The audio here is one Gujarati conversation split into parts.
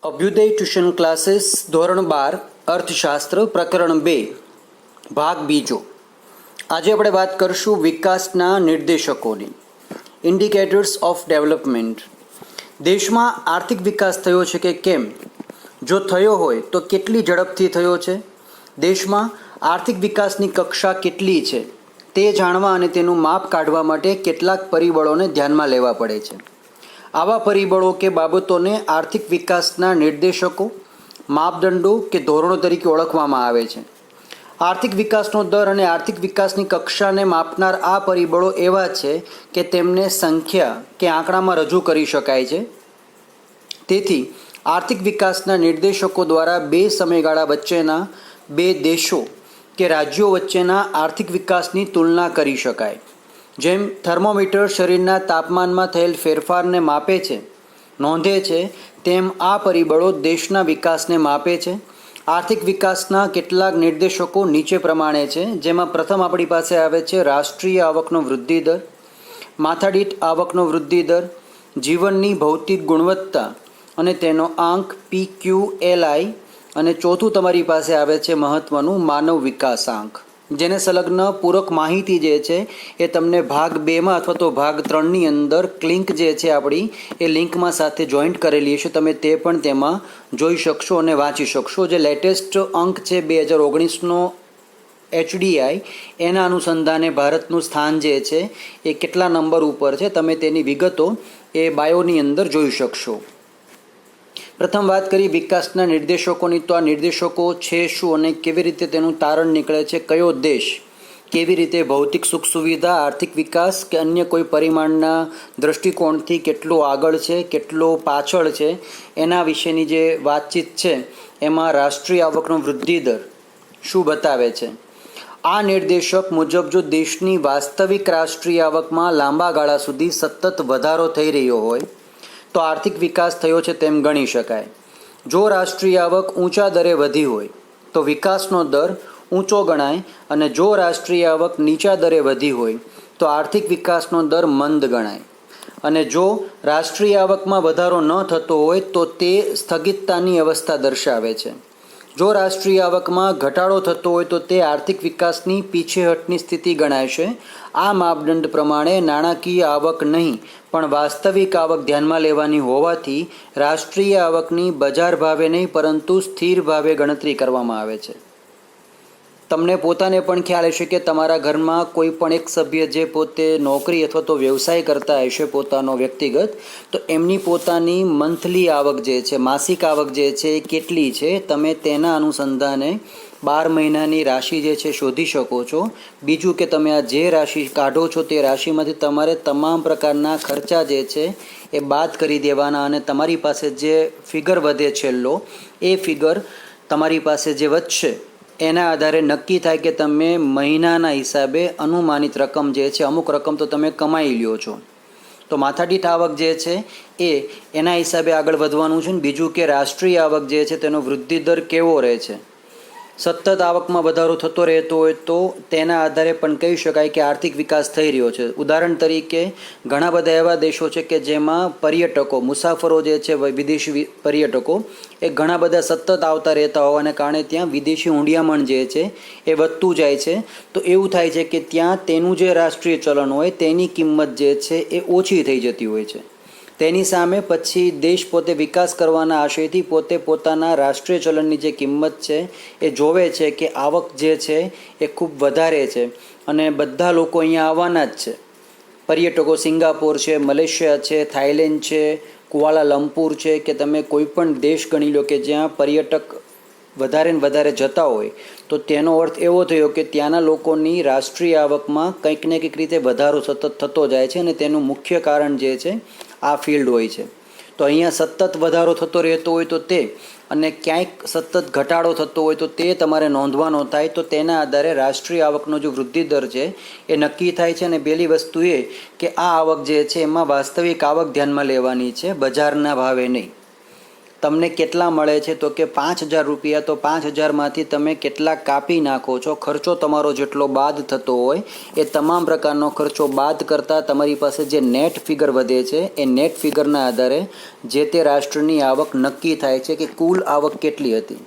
અભ્યુદય ટ્યુશન ક્લાસીસ ધોરણ 12 અર્થશાસ્ત્ર પ્રકરણ 2 ભાગ બીજો. આજે આપણે વાત કરશું વિકાસના નિર્દેશકોની. Indicators of development. દેશમાં આર્થિક વિકાસ થયો છે કે કેમ? જો થયો હોય તો કેટલી ઝડપથી થયો છે? દેશમાં આર્થિક વિકાસની કક્ષા કેટલી છે તે જાણવા અને તેનું માપ કાઢવા માટે કેટલાક પરિબળોને ધ્યાનમાં લેવા પડે છે. આવા પરિબળો કે બાબતોને આર્થિક વિકાસના નિર્દેશકો, માપદંડો કે ધોરણો તરીકે ઓળખવામાં આવે છે. આર્થિક વિકાસનો દર અને આર્થિક વિકાસની કક્ષાને માપનાર આ પરિબળો એવા છે કે તેમને સંખ્યા કે આંકડામાં રજૂ કરી શકાય છે. તેથી આર્થિક વિકાસના નિર્દેશકો દ્વારા બે સમયગાળા વચ્ચેના બે દેશો કે રાજ્યો વચ્ચેના આર્થિક વિકાસની તુલના કરી શકાય. જેમ થર્મોમીટર શરીરના તાપમાનમાં થયેલ ફેરફારને માપે છે, નોંધે છે, તેમ આ પરિબળો દેશના વિકાસને માપે છે. આર્થિક વિકાસના કેટલાક નિર્દેશકો નીચે પ્રમાણે છે, જેમાં પ્રથમ આપણી પાસે આવે છે રાષ્ટ્રીય આવકનો વૃદ્ધિ દર, માથાદીઠ આવકનો વૃદ્ધિ દર, જીવનની ભૌતિક ગુણવત્તા અને તેનો આંક PQLI, અને ચોથું તમારી પાસે આવે છે મહત્વનું માનવ વિકાસ આંક, જેને સંલગ્ન પૂરક માહિતી જે છે એ તમને ભાગ 2માં અથવા તો ભાગ 3ની અંદર લિંક જે છે આપણી એ લિંકમાં સાથે જોઈન્ટ કરેલી હશે. તમે તે પણ તેમાં જોઈ શકશો અને વાંચી શકશો. જે લેટેસ્ટ અંક છે 2019નો HDI, એના અનુસંધાને ભારતનું સ્થાન જે છે એ કેટલા નંબર ઉપર છે તમે તેની વિગતો એ બાયોની અંદર જોઈ શકશો. પ્રથમ વાત કરી વિકાસના નિર્દેશકોની, તો આ નિર્દેશકો છે શું અને કેવી રીતે તેનું તારણ નીકળે છે, કયો દેશ કેવી રીતે ભૌતિક સુખ સુવિધા, આર્થિક વિકાસ કે અન્ય કોઈ પરિમાણના દૃષ્ટિકોણથી કેટલો આગળ છે, કેટલો પાછળ છે, એના વિશેની જે વાતચીત છે એમાં રાષ્ટ્રીય આવકનો વૃદ્ધિ દર શું બતાવે છે. આ નિર્દેશક મુજબ જો દેશની વાસ્તવિક રાષ્ટ્રીય આવકમાં લાંબા ગાળા સુધી સતત વધારો થઈ રહ્યો હોય તો આર્થિક વિકાસ થયો છે તેમ ગણી શકાય. જો રાષ્ટ્રીય આવક ઊંચા દરે વધી હોય તો વિકાસનો દર ઊંચો ગણાય, અને જો રાષ્ટ્રીય આવક નીચા દરે વધી હોય તો આર્થિક વિકાસનો દર મંદ ગણાય. અને જો રાષ્ટ્રીય આવકમાં વધારો ન થતો હોય તો તે સ્થગિતતાની અવસ્થા દર્શાવે છે. જો રાષ્ટ્રીય આવકમાં ઘટાડો થતો હોય તો તે આર્થિક વિકાસની પીછેહટની સ્થિતિ ગણાય છે. આ માપદંડ પ્રમાણે નાણાકીય આવક નહીં પણ વાસ્તવિક આવક ધ્યાનમાં લેવાની હોવાથી રાષ્ટ્રીય આવકની બજાર ભાવે નહીં પરંતુ સ્થિર ભાવે ગણતરી કરવામાં આવે છે. તમને પોતાને પણ ખ્યાલ હશે કે તમારા ઘરમાં કોઈ પણ એક સભ્ય જે પોતે નોકરી અથવા તો વ્યવસાય કરતા હશે પોતાનો વ્યક્તિગત, તો એમની પોતાની મંથલી આવક જે છે, માસિક આવક જે છે એ કેટલી છે, તમે તેના અનુસંધાને 12 મહિનાની રાશિ જે છે શોધી શકો છો. બીજું કે તમે આ જે રાશિ કાઢો છો તે રાશિમાંથી તમારે તમામ પ્રકારના ખર્ચા જે છે એ બાદ કરી દેવાના, અને તમારી પાસે જે ફિગર વધે છેલ્લો એ ફિગર તમારી પાસે જે વધશે એના આધારે નક્કી થાય કે તમે મહિનાના હિસાબે અનુમાનિત રકમ જે છે, અમુક રકમ તો તમે કમાઈ લ્યો છો, તો માથાદીઠ આવક જે છે એ એના હિસાબે આગળ વધવાનું છે. બીજું કે રાષ્ટ્રીય આવક જે છે તેનો વૃદ્ધિ દર કેવો રહે છે. સતત આવકમાં વધારો થતો રહેતો હોય તો તેના આધારે પણ કહી શકાય કે આર્થિક વિકાસ થઈ રહ્યો છે. ઉદાહરણ તરીકે ઘણા બધા એવા દેશો છે કે જેમાં પર્યટકો, મુસાફરો જે છે, વિદેશી પર્યટકો એ ઘણા બધા સતત આવતા રહેતા હોવાને કારણે ત્યાં વિદેશી ઊંડિયામણ જે છે એ વધતું જાય છે. તો એવું થાય છે કે ત્યાં તેનું જે રાષ્ટ્રીય ચલણ હોય તેની કિંમત જે છે એ ઓછી થઈ જતી હોય છે. તેની સામે પછી દેશ પોતે વિકાસ કરવાના આશયથી પોતે પોતાના રાષ્ટ્રીય ચલણની જે કિંમત છે એ જોવે છે કે આવક જે છે એ ખૂબ વધારે છે અને બધા લોકો અહીંયા આવવાના જ છે. પર્યટકો સિંગાપોર છે, મલેશિયા છે, થાઈલેન્ડ છે, કુઆલાલંપુર છે, કે તમે કોઈ પણ દેશ ગણી લો કે જ્યાં પર્યટક વધારે ને વધારે જતા હોય, તો તેનો અર્થ એવો થયો કે ત્યાંના લોકોની રાષ્ટ્રીય આવકમાં કંઈક ને કંઈક રીતે વધારો સતત થતો જાય છે, અને તેનું મુખ્ય કારણ જે છે આ ફિલ્ડ હોય છે. તો અહીંયા સતત વધારો થતો રહેતો હોય તો તે, અને ક્યાંક સતત ઘટાડો થતો હોય તો તે તમારે નોંધવાનો થાય. તો તેના આધારે રાષ્ટ્રીય આવકનો જો વૃદ્ધિ દર છે એ નક્કી થાય છે. અને પહેલી વસ્તુ એ કે આ આવક જે છે એમાં વાસ્તવિક આવક ધ્યાનમાં લેવાની છે, બજારના ભાવે નહીં. તમને કેટલા મળે છે? તો કે 5,000 રૂપિયા. તો 5,000માંથી તમે કેટલા કાપી નાખો છો? ખર્ચો તમારો જેટલો બાદ થતો હોય એ તમામ પ્રકારનો ખર્ચો બાદ કરતાં તમારી પાસે જે નેટ ફિગર વધે છે એ નેટ ફિગરના આધારે જે તે રાષ્ટ્રની આવક નક્કી થાય છે કે કુલ આવક કેટલી હતી.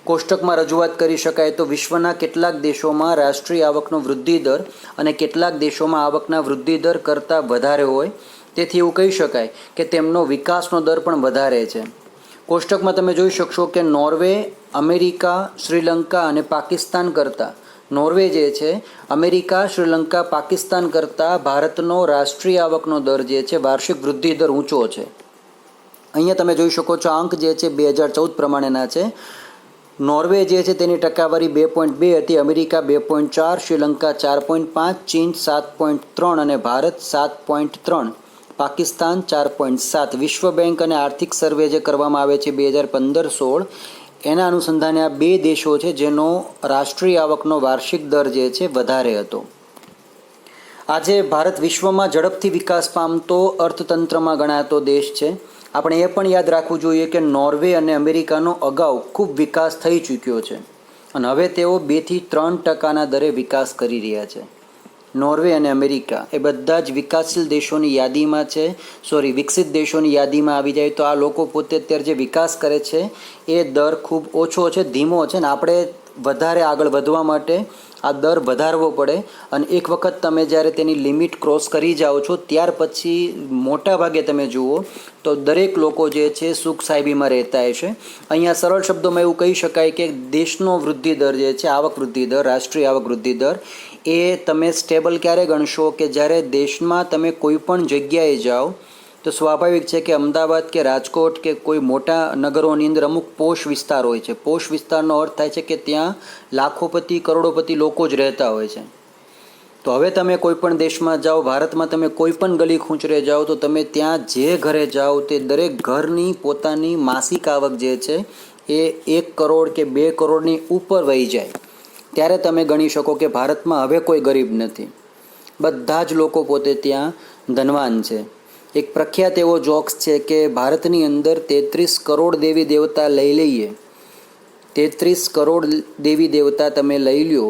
કોષ્ટકમાં રજૂઆત કરી શકાય તો વિશ્વના કેટલાક દેશોમાં રાષ્ટ્રીય આવકનો વૃદ્ધિ દર અને કેટલાક દેશોમાં આવકના વૃદ્ધિ દર કરતાં વધારે હોય, તેથી એવું કહી શકાય કે તેમનો વિકાસનો દર પણ વધારે છે. કોષ્ટકમાં તમે જોઈ શકશો કે નોર્વે, અમેરિકા, શ્રીલંકા અને પાકિસ્તાન કરતાં નોર્વે જે છે અમેરિકા, શ્રીલંકા, પાકિસ્તાન કરતાં ભારતનો રાષ્ટ્રીય આવકનો દર જે છે વાર્ષિક વૃદ્ધિ દર ઊંચો છે. અહીંયા તમે જોઈ શકો છો આંક જે છે 2014 પ્રમાણેના છે. નોર્વે જે છે તેની ટકાવારી 2.2 હતી, અમેરિકા 2.4, શ્રીલંકા 4.5, ચીન 7.3 અને ભારત 7.3, પાકિસ્તાન 4.7. વિશ્વ બેંક અને આર્થિક સર્વે જે કરવામાં આવે છે 2015-16 એના અનુસંધાને આ બે દેશો છે જેનો રાષ્ટ્રીય આવકનો વાર્ષિક દર જે છે વધારે હતો. આજે ભારત વિશ્વમાં ઝડપથી વિકાસ પામતો અર્થતંત્રમાં ગણાતો દેશ છે. આપણે એ પણ યાદ રાખવું જોઈએ કે નોર્વે અને અમેરિકાનો અગાઉ ખૂબ વિકાસ થઈ ચૂક્યો છે અને હવે તેઓ 2-3% દરે વિકાસ કરી રહ્યા છે. નોર્વે અને અમેરિકા એ બધા જ વિકાસશીલ દેશોની યાદીમાં છે, વિકસિત દેશોની યાદીમાં આવી જાય તો આ લોકો પોતે અત્યારે જે વિકાસ કરે છે એ દર ખૂબ ઓછો છે, ધીમો છે ને આપણે વધારે આગળ વધવા માટે આ દર વધારવો પડે અને એક વખત તમે જ્યારે તેની લિમિટ ક્રોસ કરી જાઓ છો ત્યાર પછી મોટા ભાગે તમે જુઓ તો દરેક લોકો જે છે સુખ સાહેબીમાં રહેતા હશે. અહીંયા સરળ શબ્દોમાં એવું કહી શકાય કે દેશનો વૃદ્ધિ દર જે છે, આવક વૃદ્ધિ દર, રાષ્ટ્રીય આવક વૃદ્ધિ દર એ તમે સ્ટેબલ ક્યારે ગણશો કે જ્યારે દેશમાં તમે કોઈ પણ જગ્યાએ જાઓ તો સ્વાભાવિક છે કે અમદાવાદ કે રાજકોટ કે કોઈ મોટા નગરોની અંદર અમુક પોશ વિસ્તાર હોય છે. પોશ વિસ્તારનો અર્થ થાય છે કે ત્યાં લાખોપતિ, કરોડોપતિ લોકો જ રહેતા હોય છે. તો હવે તમે કોઈ પણ દેશમાં જાઓ, ભારતમાં તમે કોઈ પણ ગલી ખૂંચરે જાઓ તો તમે ત્યાં જે ઘરે જાઓ તે દરેક ઘરની પોતાની માસિક આવક જે છે એ 1 કરોડ કે 2 કરોડની ઉપર વહી જાય ત્યારે તમે ગણી શકો કે ભારતમાં હવે કોઈ ગરીબ નથી, બધા જ લોકો પોતે ત્યાં ધનવાન છે. એક પ્રખ્યાત એવો જોક્સ છે કે ભારતની અંદર 33 કરોડ દેવી દેવતા લઈ લઈએ, 33 કરોડ દેવી દેવતા તમે લઈ લ્યો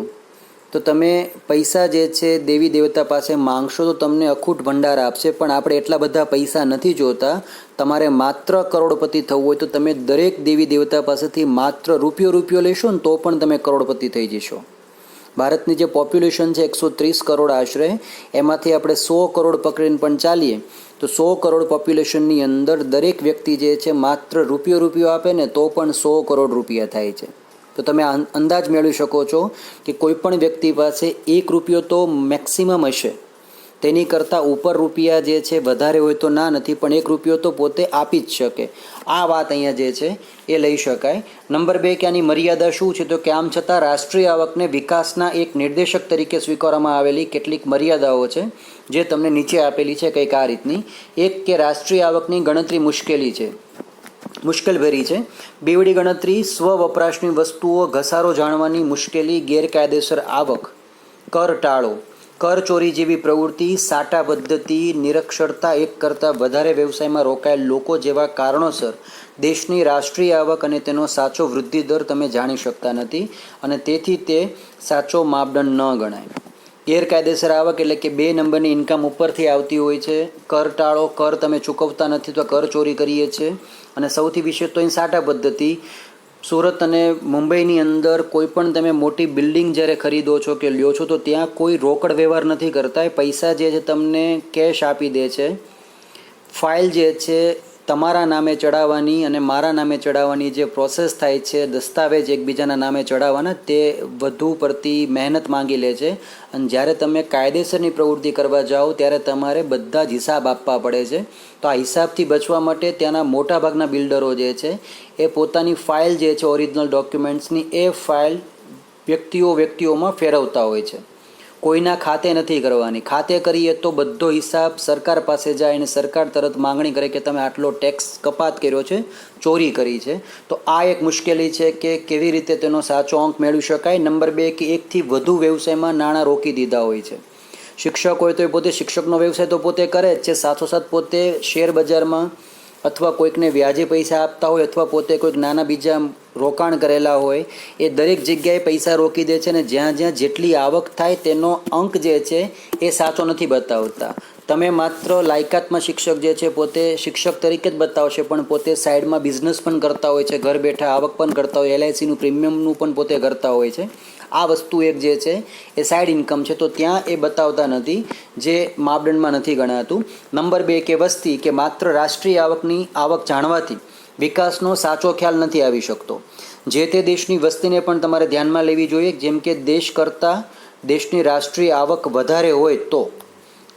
તો તમે પૈસા જે છે દેવી દેવતા પાસે માંગશો તો તમને અખૂટ ભંડાર આપશે, પણ આપણે એટલા બધા પૈસા નથી જોતા. તમારે માત્ર કરોડપતિ થવું હોય તો તમે દરેક દેવી દેવતા પાસેથી માત્ર રૂપિયો લેશો ને તો પણ તમે કરોડપતિ થઈ જશો. ભારતની જે પોપ્યુલેશન છે 130 કરોડ આશરે, એમાંથી આપણે 100 કરોડ પકડીને પણ ચાલીએ તો 100 કરોડ પોપ્યુલેશનની અંદર દરેક વ્યક્તિ જે છે માત્ર રૂપિયો આપે ને તો પણ 100 કરોડ રૂપિયા થાય છે. તો તમે અંદાજ મેળવી શકો છો કે કોઈ પણ વ્યક્તિ પાસે 1 રૂપિયો તો મેક્સિમમ હશે, તેની કરતાં ઉપર રૂપિયા જે છે વધારે હોય તો ના નથી, પણ 1 રૂપિયો તો પોતે આપી જ શકે. આ વાત અહીંયા જે છે એ લઈ શકાય. નંબર 2 કે આની મર્યાદા શું છે તો કે આમ છતાં રાષ્ટ્રીય આવકને વિકાસના એક નિર્દેશક તરીકે સ્વીકારવામાં આવેલી કેટલીક મર્યાદાઓ છે જે તમને નીચે આપેલી છે કંઈક આ રીતની. એક કે રાષ્ટ્રીય આવકની ગણતરી મુશ્કેલભરી છે. બેવડી ગણતરી, સ્વ વપરાશની વસ્તુઓ, ઘસારો જાણવાની મુશ્કેલી, ગેરકાયદેસર આવક, કર ટાળો, કર ચોરી જેવી પ્રવૃત્તિ, સાટા પદ્ધતિ, નિરક્ષરતા, એક કરતાં વધારે વ્યવસાયમાં રોકાયેલ લોકો જેવા કારણોસર દેશની રાષ્ટ્રીય આવક અને તેનો સાચો વૃદ્ધિ દર તમે જાણી શકતા નથી અને તેથી તે સાચો માપદંડ ન ગણાય. ગેરકાયદેસર આવક એટલે કે 2 નંબરની ઇન્કમ ઉપરથી આવતી હોય છે. કર ટાળો, કર તમે ચૂકવતા નથી તો કર ચોરી કરીએ છીએ. અને સૌથી વિશેષ તો અહીં સાટા પદ્ધતિ. સુરત અને મુંબઈની અંદર કોઈ પણ તમે મોટી બિલ્ડિંગ જ્યારે ખરીદો છો કે લ્યો છો તો ત્યાં કોઈ રોકડ વ્યવહાર નથી કરતા, એ પૈસા જે છે તમને કેશ આપી દે છે. ફાઇલ જે છે તમારા નામે ચડાવવાની અને મારા નામે ચડાવવાની જે પ્રોસેસ થાય છે, દસ્તાવેજ એકબીજાના નામે ચડાવવાના, તે વધુ પડતી મહેનત માંગી લે છે. અને જ્યારે તમે કાયદેસરની પ્રવૃત્તિ કરવા જાઓ ત્યારે તમારે બધા જ હિસાબ આપવા પડે છે. તો આ હિસાબથી બચવા માટે ત્યાંના મોટાભાગના બિલ્ડરો જે છે એ પોતાની ફાઇલ જે છે ઓરિજિનલ ડોક્યુમેન્ટ્સની એ ફાઇલ વ્યક્તિઓમાં ફેરવતા હોય છે. કોઈના ખાતે નથી કરવાની. ખાતે કરીએ તો બધો હિસાબ સરકાર પાસે જાય અને સરકાર તરત માંગણી કરે કે તમે આટલો ટેક્સ કપાત કર્યો છે, ચોરી કરી છે. તો આ એક મુશ્કેલી છે કે કેવી રીતે તેનો સાચો અંક મેળવી શકાય. નંબર 2 કે 1થી વધુ વ્યવસાયમાં નાણાં રોકી દીધા હોય છે. શિક્ષક હોય તો એ પોતે શિક્ષકનો વ્યવસાય તો પોતે કરે જ છે, સાથોસાથ પોતે શેર બજારમાં અથવા કોઈકને વ્યાજે પૈસા આપતા હોય અથવા પોતે કોઈક નાના બીજા રોકાણ કરેલા હોય, એ દરેક જગ્યાએ પૈસા રોકી દે છે અને જ્યાં જ્યાં જેટલી આવક થાય તેનો અંક જે છે એ સાચો નથી બતાવતા. તમે માત્ર લાયકાતમાં શિક્ષક જે છે પોતે શિક્ષક તરીકે જ બતાવશે, પણ પોતે સાઈડમાં બિઝનેસ પણ કરતા હોય છે, ઘર બેઠા આવક પણ કરતા હોય, LICનું પ્રીમિયમનું પણ પોતે કરતા હોય છે. આ વસ્તુ એક જે છે એ સાઈડ ઇન્કમ છે, તો ત્યાં એ બતાવતા નથી, જે માપદંડમાં નથી ગણાતું. નંબર 2 કે વસ્તી, કે માત્ર રાષ્ટ્રીય આવકની આવક જાણવાથી વિકાસનો સાચો ખ્યાલ નથી આવી શકતો. જે તે દેશની વસ્તીને પણ તમારે ધ્યાનમાં લેવી જોઈએ. જેમ કે દેશ કરતાં દેશની રાષ્ટ્રીય આવક વધારે હોય તો,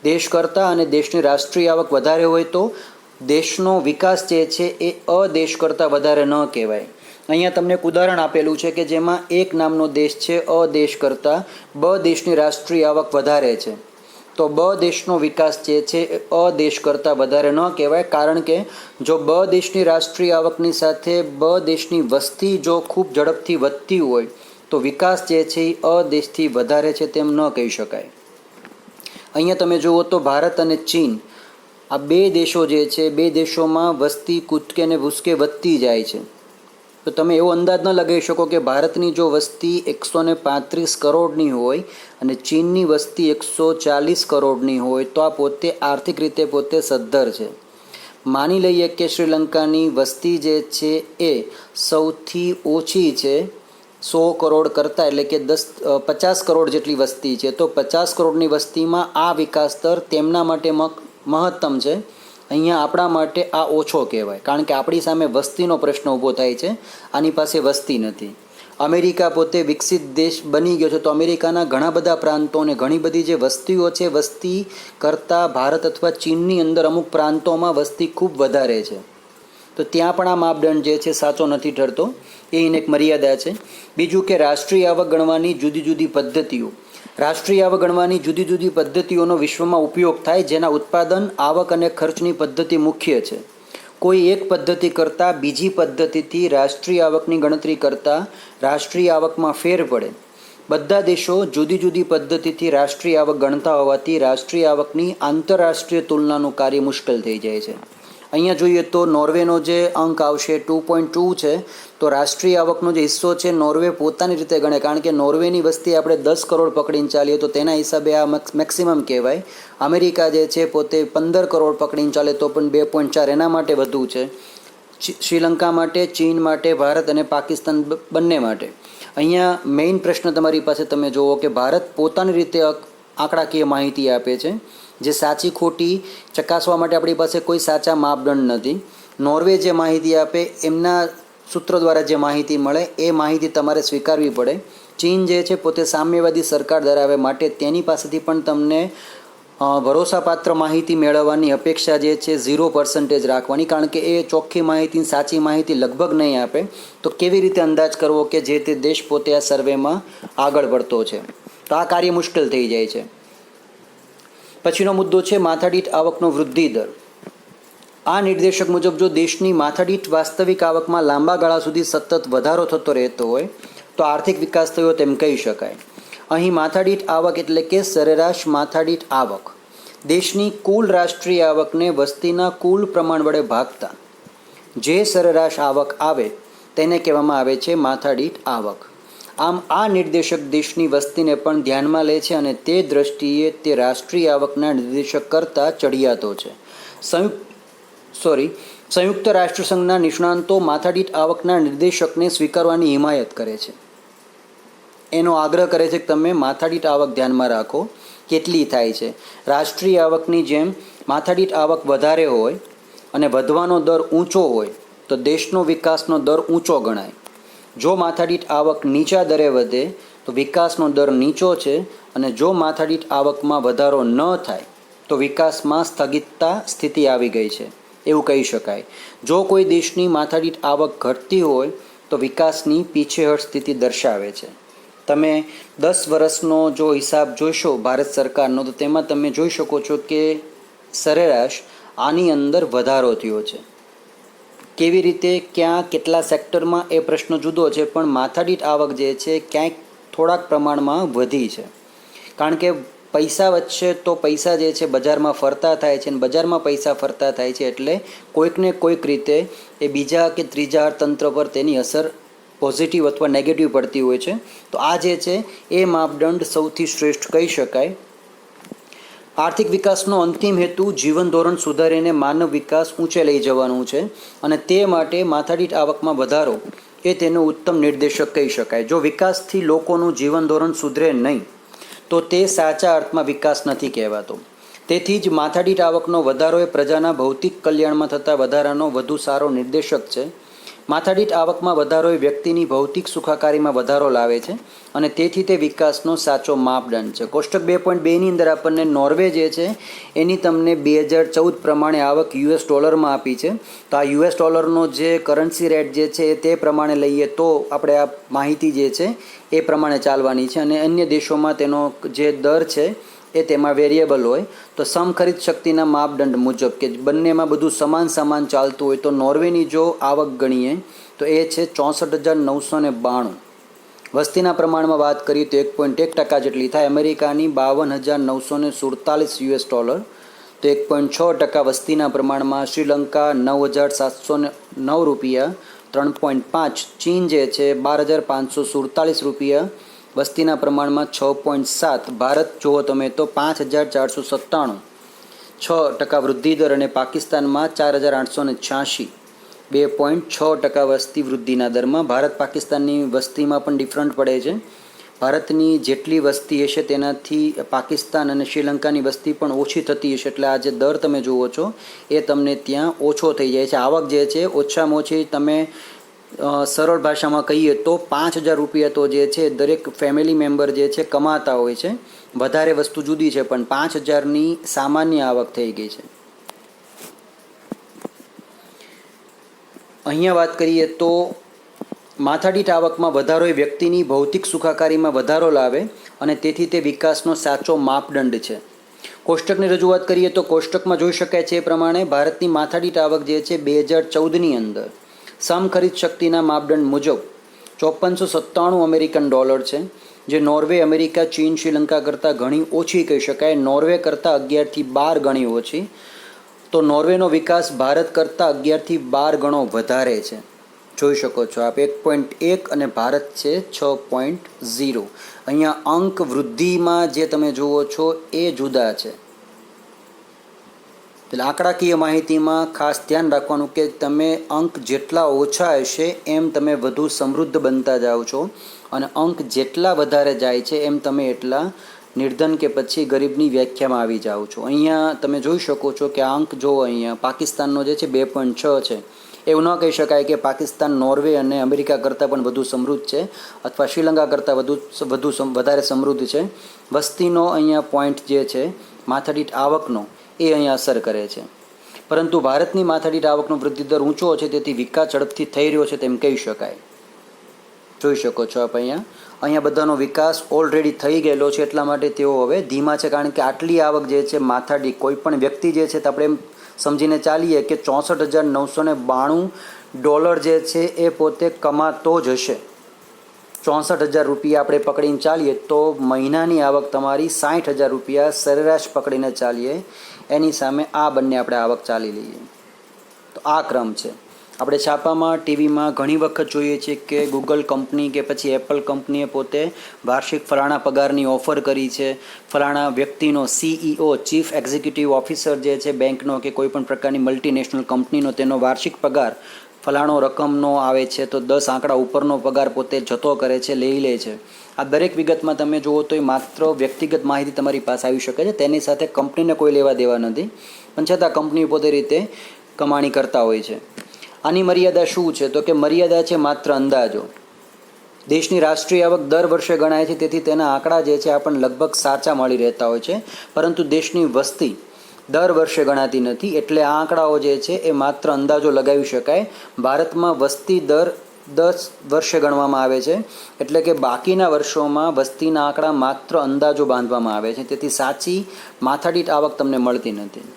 દેશ કરતાં અને દેશની રાષ્ટ્રીય આવક વધારે હોય તો દેશનો વિકાસ જે છે એ અદેશ કરતાં વધારે ન કહેવાય. અહીંયા તમને એક ઉદાહરણ આપેલું છે કે જેમાં એક નામનો દેશ છે અદેશ કરતાં બ દેશની રાષ્ટ્રીય આવક વધારે છે, તો બ દેશનો વિકાસ જે છે એ અદેશ કરતાં વધારે ન કહેવાય. કારણ કે જો બ દેશની રાષ્ટ્રીય આવકની સાથે બ દેશની વસ્તી જો ખૂબ ઝડપથી વધતી હોય તો વિકાસ જે છે એ અદેશથી વધારે છે તેમ ન કહી શકાય. અહીંયા તમે જુઓ તો ભારત અને ચીન, આ બે દેશો જે છે, બે દેશોમાં વસ્તી કૂદકે ને ભૂસકે વધતી જાય છે. તો તમે એવો અંદાજ ન લગાવી શકો કે ભારતની જો વસ્તી 135 કરોડની હોય અને ચીનની વસ્તી 140 કરોડની હોય તો આ પોતે આર્થિક રીતે પોતે સદ્ધર છે. માની લઈએ કે શ્રીલંકાની વસ્તી જે છે એ સૌથી ઓછી છે 100 કરોડ કરતાં, એટલે કે 50 કરોડ જેટલી વસ્તી છે, તો 50 કરોડની વસ્તીમાં આ વિકાસ દર તેમના માટે મહત્તમ છે. અહીંયા આપણા માટે આ ઓછો કહેવાય, કારણ કે આપણી સામે વસ્તીનો પ્રશ્ન ઊભો થાય છે, આની પાસે વસ્તી નથી. અમેરિકા પોતે વિકસિત દેશ બની ગયો છે, તો અમેરિકાના ઘણા બધા પ્રાંતો અને ઘણી બધી જે વસ્તીઓ છે, વસ્તી કરતાં ભારત અથવા ચીનની અંદર અમુક પ્રાંતોમાં વસ્તી ખૂબ વધારે છે, તો ત્યાં પણ આ માપદંડ જે છે સાચો નથી ઠરતો. એની એક મર્યાદા છે. બીજું કે રાષ્ટ્રીય આવક ગણવાની જુદી જુદી પદ્ધતિઓ. રાષ્ટ્રીય આવક ગણવાની જુદી જુદી પદ્ધતિઓનો વિશ્વમાં ઉપયોગ થાય, જેના ઉત્પાદન, આવક અને ખર્ચની પદ્ધતિ મુખ્ય છે. કોઈ એક પદ્ધતિ કરતાં બીજી પદ્ધતિથી રાષ્ટ્રીય આવકની ગણતરી કરતાં રાષ્ટ્રીય આવકમાં ફેર પડે. બધા દેશો જુદી જુદી પદ્ધતિથી રાષ્ટ્રીય આવક ગણતા હોવાથી રાષ્ટ્રીય આવકની આંતરરાષ્ટ્રીય તુલનાનું કાર્ય મુશ્કેલ થઈ જાય છે. અહીંયા જોઈએ તો નોર્વેનો જે અંક આવશે 2.2 છે, તો રાષ્ટ્રીય આવકનો જે હિસ્સો છે નોર્વે પોતાની રીતે ગણે, કારણ કે નોર્વેની વસ્તી આપણે 10 કરોડ પકડીને ચાલીએ તો તેના હિસાબે આ મેક્સિમમ કહેવાય. અમેરિકા જે છે પોતે 15 કરોડ પકડીને ચાલે તો પણ 2.4 એના માટે વધુ છે. શ્રીલંકા માટે, ચીન માટે, ભારત અને પાકિસ્તાન બંને માટે. અહીંયા મેઇન પ્રશ્ન તમારી પાસે તમે જુઓ કે ભારત પોતાની રીતે આંકડાકીય માહિતી આપે છે, જે સાચી ખોટી ચકાસવા માટે આપણી પાસે કોઈ સાચા માપદંડ નથી. નોર્વે જે માહિતી આપે એમના સૂત્રો દ્વારા જે માહિતી મળે એ માહિતી તમારે સ્વીકારવી પડે. ચીન જે છે પોતે સામ્યવાદી સરકાર ધરાવે, માટે તેની પાસેથી પણ તમને ભરોસાપાત્ર માહિતી મેળવવાની અપેક્ષા જે છે 0% રાખવાની, કારણ કે એ ચોખ્ખી માહિતી, સાચી માહિતી લગભગ નહીં આપે. તો કેવી રીતે અંદાજ કરવો કે જે તે દેશ પોતે આ સર્વેમાં આગળ પડતો છે? તો આ કાર્ય મુશ્કેલ થઈ જાય છે. પછીનો મુદ્દો છે માથાદીઠ આવકનો વૃદ્ધિ દર. આ નિર્દેશક મુજબ જો દેશની માથાદીઠ વાસ્તવિક આવકમાં લાંબા ગાળા સુધી સતત વધારો થતો રહેતો હોય તો આર્થિક વિકાસ થયો તેમ કહી શકાય. અહીં માથાદીઠ આવક એટલે કે સરેરાશ માથાદીઠ આવક દેશની કુલ રાષ્ટ્રીય આવકને વસ્તીના કુલ પ્રમાણ વડે ભાગતા જે સરેરાશ આવક આવે તેને કહેવામાં આવે છે માથાદીઠ આવક. આમ આ નિર્દેશક દેશની વસ્તીને પણ ધ્યાનમાં લે છે અને તે દ્રષ્ટિએ તે રાષ્ટ્રીય આવકના નિર્દેશક કરતાં ચડિયાતો છે. સંયુક્ત રાષ્ટ્રસંઘના નિષ્ણાંતો માથાદીઠ આવકના નિર્દેશકને સ્વીકારવાની હિમાયત કરે છે. એનો આગ્રહ કરે છે કે તમે માથાદીઠ આવક ધ્યાનમાં રાખો કેટલી થાય છે. રાષ્ટ્રીય આવકની જેમ માથાદીઠ આવક વધારે હોય અને વધવાનો દર ઊંચો હોય તો દેશનો વિકાસનો દર ઊંચો ગણાય. જો માથાદીઠ આવક નીચા દરે વધે તો વિકાસનો દર નીચો છે, અને જો માથાદીઠ આવકમાં વધારો ન થાય તો વિકાસમાં સ્થગિતતા સ્થિતિ આવી ગઈ છે એવું કહી શકાય. જો કોઈ દેશની માથાદીઠ આવક ઘટતી હોય તો વિકાસની પીછેહઠ સ્થિતિ દર્શાવે છે. તમે 10 વર્ષનો જો હિસાબ જોશો ભારત સરકારનો તો તેમાં તમે જોઈ શકો છો કે સરેરાશ આની અંદર વધારો થયો છે. કેવી રીતે, ક્યાં, કેટલા સેક્ટરમાં એ પ્રશ્ન જુદો છે, પણ માથાદીઠ આવક જે છે ક્યાંક થોડાક પ્રમાણમાં વધી છે. કારણ કે પૈસા વધશે તો પૈસા જે છે બજારમાં ફરતા થાય છે, અને બજારમાં પૈસા ફરતા થાય છે એટલે કોઈકને કોઈક રીતે એ બીજા કે ત્રીજા તંત્ર પર તેની અસર પોઝિટિવ અથવા નેગેટિવ પડતી હોય છે. તો આ જે છે એ માપદંડ સૌથી શ્રેષ્ઠ કહી શકાય. આર્થિક વિકાસનો અંતિમ હેતુ જીવન ધોરણ સુધારીને માનવ વિકાસ ઊંચે લઈ જવાનું છે, અને તે માટે માથાદીઠ આવકમાં વધારો એ તેનો ઉત્તમ નિર્દેશક કહી શકાય. જો વિકાસથી લોકોનું જીવન ધોરણ સુધરે નહીં તો તે સાચા અર્થમાં વિકાસ નથી કહેવાતો. તેથી જ માથાદીઠ આવકનો વધારો એ પ્રજાના ભૌતિક કલ્યાણમાં થતા વધારાનો વધુ સારો નિર્દેશક છે. માથાદીઠ આવકમાં વધારો એ વ્યક્તિની ભૌતિક સુખાકારીમાં વધારો લાવે છે, અને તેથી તે વિકાસનો સાચો માપદંડ છે. કોષ્ટક 2.2ની અંદર આપણને નોર્વે જે છે એની તમને 2014 પ્રમાણે આવક $માં આપી છે. તો આ $નો જે કરન્સી રેટ જે છે તે પ્રમાણે લઈએ તો આપણે આ માહિતી જે છે એ પ્રમાણે ચાલવાની છે, અને અન્ય દેશોમાં તેનો જે દર છે એ તેમાં વેરિયેબલ હોય. તો સમખરીદ શક્તિના માપદંડ મુજબ કે બંનેમાં બધું સમાન ચાલતું હોય તો નોર્વેની જો આવક ગણીએ તો એ છે 64,992. વસ્તીના પ્રમાણમાં વાત કરીએ તો 1.1% જેટલી થાય. અમેરિકાની $52,947, તો 1.6% વસ્તીના પ્રમાણમાં. શ્રીલંકા $9,709, 3.5. ચીન જે છે $12,547 વસ્તીના પ્રમાણમાં 6.7. ભારત જુઓ તમે તો 5,497, 6% વૃદ્ધિ દર, અને પાકિસ્તાનમાં 4,886, 2.6% વસ્તી વૃદ્ધિના દરમાં. ભારત પાકિસ્તાનની વસ્તીમાં પણ ડિફરન્ટ પડે છે. ભારતની જેટલી વસ્તી હશે તેનાથી પાકિસ્તાન અને શ્રીલંકાની વસ્તી પણ ઓછી થતી હશે, એટલે આ જે દર તમે જુઓ છો એ તમને ત્યાં ઓછો થઈ જાય છે. આવક જે છે ઓછામાં ઓછી તમે સરળ ભાષામાં કહીએ તો $5,000 તો જે છે દરેક ફેમિલી મેમ્બર જે છે કમાતા હોય છે. વધારે વસ્તુ જુદી છે, પણ 5,000ની સામાન્ય આવક થઈ ગઈ છે. અહીંયા વાત કરીએ તો માથાદીઠ આવકમાં વધારો એ વ્યક્તિની ભૌતિક સુખાકારીમાં વધારો લાવે, અને તેથી તે વિકાસનો સાચો માપદંડ છે. કોષ્ટકની રજૂઆત કરીએ તો કોષ્ટકમાં જોઈ શકાય છે એ પ્રમાણે ભારતની માથાદીઠ આવક જે છે 2014ની અંદર સમખરીદ શક્તિના માપદંડ મુજબ $5497 છે, જે નોર્વે, અમેરિકા, ચીન, શ્રીલંકા કરતાં ઘણી ઓછી કહી શકાય. નોર્વે કરતાં 11થી 12 ગણી ઓછી. તો નોર્વેનો વિકાસ ભારત કરતાં 11થી 12 ગણો વધારે છે. જોઈ શકો છો આપ 1.1 અને ભારત છે 6.0. અહીંયા અંક વૃદ્ધિમાં જે તમે જુઓ છો એ જુદા છે. એટલે આંકડાકીય માહિતીમાં ખાસ ધ્યાન રાખવાનું કે તમે અંક જેટલા ઓછા હશે એમ તમે વધુ સમૃદ્ધ બનતા જાઓ છો, અને અંક જેટલા વધારે જાય છે એમ તમે એટલા નિર્ધન કે પછી ગરીબની વ્યાખ્યામાં આવી જાઓ છો. અહીંયા તમે જોઈ શકો છો કે આ અંક જુઓ, અહીંયા પાકિસ્તાનનો જે છે 2.6 છે. એવું ન કહી શકાય કે પાકિસ્તાન નોર્વે અને અમેરિકા કરતાં પણ વધુ સમૃદ્ધ છે, અથવા શ્રીલંકા કરતાં વધારે સમૃદ્ધ છે. વસ્તીનો અહીંયા પોઈન્ટ જે છે માથાદીઠ આવકનો એ અહીંયા અસર કરે છે. પરંતુ ભારતની માથાદીઠ આવકનો વૃદ્ધિદર ઊંચો છે, તેથી વિકાસ ઝડપથી થઈ રહ્યો છે તેમ કહી શકાય. જોઈ શકો છો આપ અહીંયા બધાનો વિકાસ ઓલરેડી થઈ ગયેલો છે, એટલા માટે તેઓ હવે ધીમા છે. કારણ કે આટલી આવક જે છે માથાદીઠ કોઈ પણ વ્યક્તિ જે છે તો આપણે એમ સમજીને ચાલીએ કે $64,992 જે છે એ પોતે કમાતો જ હશે. $64,000 આપણે પકડીને ચાલીએ તો મહિનાની આવક તમારી $60,000 સરેરાશ પકડીને ચાલીએ, એની સામે આ બંને આપણે આવક ચાલી લઈએ તો આ ક્રમ છે. આપણે છાપામાં, ટીવીમાં ઘણી વખત જોઈએ છીએ કે ગૂગલ કંપની કે પછી એપલ કંપનીએ પોતે વાર્ષિક ફલાણા પગારની ઓફર કરી છે. ફલાણા વ્યક્તિનો CEO, ચીફ એક્ઝિક્યુટિવ ઓફિસર જે છે બેંકનો કે કોઈ પણ પ્રકારની મલ્ટીનેશનલ કંપનીનો, તેનો વાર્ષિક પગાર ફલાણો રકમનો આવે છે, તો 10 આંકડા ઉપરનો પગાર પોતે જતો કરે છે, લઈ લે છે. આ દરેક વિગતમાં તમે જુઓ તો એ માત્ર વ્યક્તિગત માહિતી તમારી પાસે આવી શકે છે, તેની સાથે કંપનીને કોઈ લેવા દેવા નથી, પણ છતાં કંપની પોતે રીતે કમાણી કરતા હોય છે. આની મર્યાદા શું છે? તો કે મર્યાદા છે માત્ર અંદાજો. દેશની રાષ્ટ્રીય આવક દર વર્ષે ગણાય છે, તેથી તેના આંકડા જે છે આપણને લગભગ સાચા મળી રહેતા હોય છે, પરંતુ દેશની વસ્તી દર વર્ષે ગણાતી નથી, એટલે આ આંકડાઓ જે છે એ માત્ર અંદાજો લગાવી શકાય. ભારતમાં વસ્તી દર 10 વર્ષે ગણવામાં આવે છે, એટલે કે બાકીના વર્ષોમાં વસ્તીના આંકડા માત્ર અંદાજો બાંધવામાં આવે છે, તેથી સાચી માથાદીઠ આવક તમને મળતી નથી.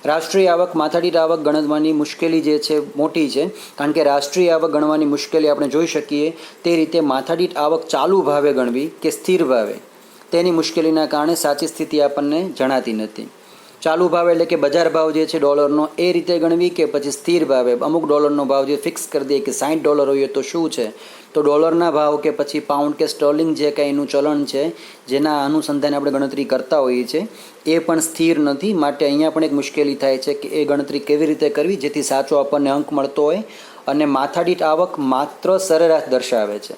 રાષ્ટ્રીય આવક, માથાદીઠ આવક ગણવાની મુશ્કેલી જે છે મોટી છે, કારણ કે રાષ્ટ્રીય આવક ગણવાની મુશ્કેલી આપણે જોઈ શકીએ તે રીતે માથાદીઠ આવક ચાલુ ભાવે ગણવી કે સ્થિર ભાવે, તેની મુશ્કેલીના કારણે સાચી સ્થિતિ આપણને જણાતી નથી. ચાલુ ભાવ એટલે કે બજાર ભાવ જે છે ડોલરનો એ રીતે ગણવી કે પછી સ્થિર ભાવે અમુક ડોલરનો ભાવ જે ફિક્સ કરી દઈએ કે $60 હોય તો શું છે, તો ડોલરના ભાવ કે પછી પાઉન્ડ કે સ્ટર્લિંગ જે કંઈ એનું ચલણ છે જેના અનુસંધાને આપણે ગણતરી કરતા હોઈએ છીએ એ પણ સ્થિર નથી. માટે અહીંયા પણ એક મુશ્કેલી થાય છે કે એ ગણતરી કેવી રીતે કરવી જેથી સાચો આપણને અંક મળતો હોય. અને માથાદીઠ આવક માત્ર સરેરાશ દર્શાવે છે.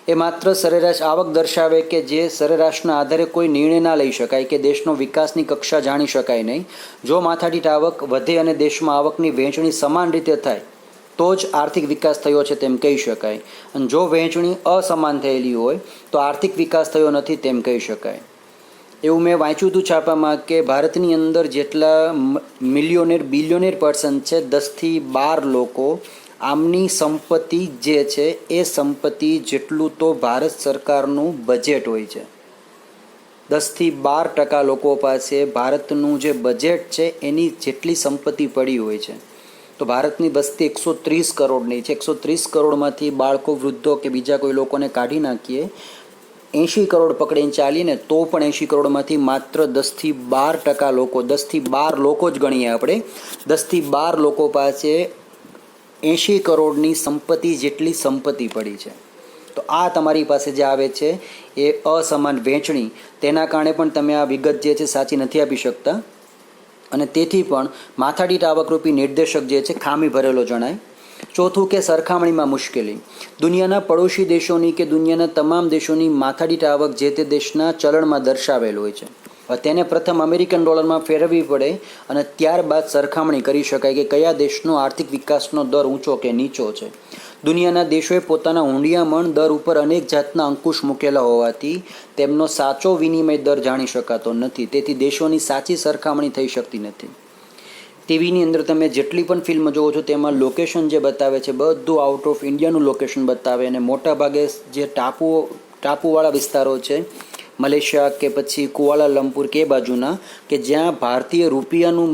એ માત્ર સરેરાશ આવક દર્શાવે કે જે સરેરાશના આધારે કોઈ નિર્ણય ના લઈ શકાય કે દેશનો વિકાસની કક્ષા જાણી શકાય નહીં. જો માથાદીઠ આવક વધે અને દેશમાં આવકની વહેંચણી સમાન રીતે થાય તો જ આર્થિક વિકાસ થયો છે તેમ કહી શકાય. અને જો વહેંચણી અસમાન થયેલી હોય તો આર્થિક વિકાસ થયો નથી તેમ કહી શકાય. એવું મેં વાંચ્યું હતું છાપામાં કે ભારતની અંદર જેટલા મિલિયોનેર બિલિયોનેર પર્સન છે 10 થી 12 લોકો, આમની સંપત્તિ જે છે એ સંપત્તિ જેટલું તો ભારત સરકારનું બજેટ હોય છે. 10 થી 12% લોકો પાસે ભારતનું જે બજેટ છે એની જેટલી સંપત્તિ પડી હોય છે. તો ભારતની વસ્તી 130 કરોડની છે. 130 કરોડમાંથી બાળકો, વૃદ્ધો કે બીજા કોઈ લોકોને કાઢી નાખીએ, 80 કરોડ પકડીને ચાલીને તો પણ 80 કરોડમાંથી માત્ર 10 થી 12% લોકો, 10 થી 12 લોકો જ ગણીએ આપણે, 10 થી 12 લોકો પાસે 80 કરોડની સંપત્તિ જેટલી સંપત્તિ પડી છે. તો આ તમારી પાસે જે આવે છે એ અસમાન વહેંચણી, તેના કારણે પણ તમે આ વિગત જે છે સાચી નથી આપી શકતા અને તેથી પણ માથાદીઠ આવકરૂપી નિર્દેશક જે છે ખામી ભરેલો જણાય. ચોથું કે સરખામણીમાં મુશ્કેલી. દુનિયાના પડોશી દેશોની કે દુનિયાના તમામ દેશોની માથાદીઠ આવક જે તે દેશના ચલણમાં દર્શાવેલ હોય છે. તેને પ્રથમ અમેરિકન ડોલરમાં ફેરવવી પડે અને ત્યારબાદ સરખામણી કરી શકાય કે કયા દેશનો આર્થિક વિકાસનો દર ઊંચો કે નીચો છે. દુનિયાના દેશોએ પોતાના હુંડિયામણ દર ઉપર અનેક જાતના અંકુશ મૂકેલા હોવાથી તેમનો સાચો વિનિમય દર જાણી શકાતો નથી. તેથી દેશોની સાચી સરખામણી થઈ શકતી નથી. ટીવીની અંદર તમે જેટલી પણ ફિલ્મ જોવો છો તેમાં લોકેશન જે બતાવે છે બધું આઉટ ઓફ ઇન્ડિયાનું લોકેશન બતાવે અને મોટાભાગે જે ટાપુવાળા વિસ્તારો છે, મલેશિયા કે પછી કુઆલાલંપુર કે બાજુના, કે જ્યાં ભારતીય રૂપિયાનું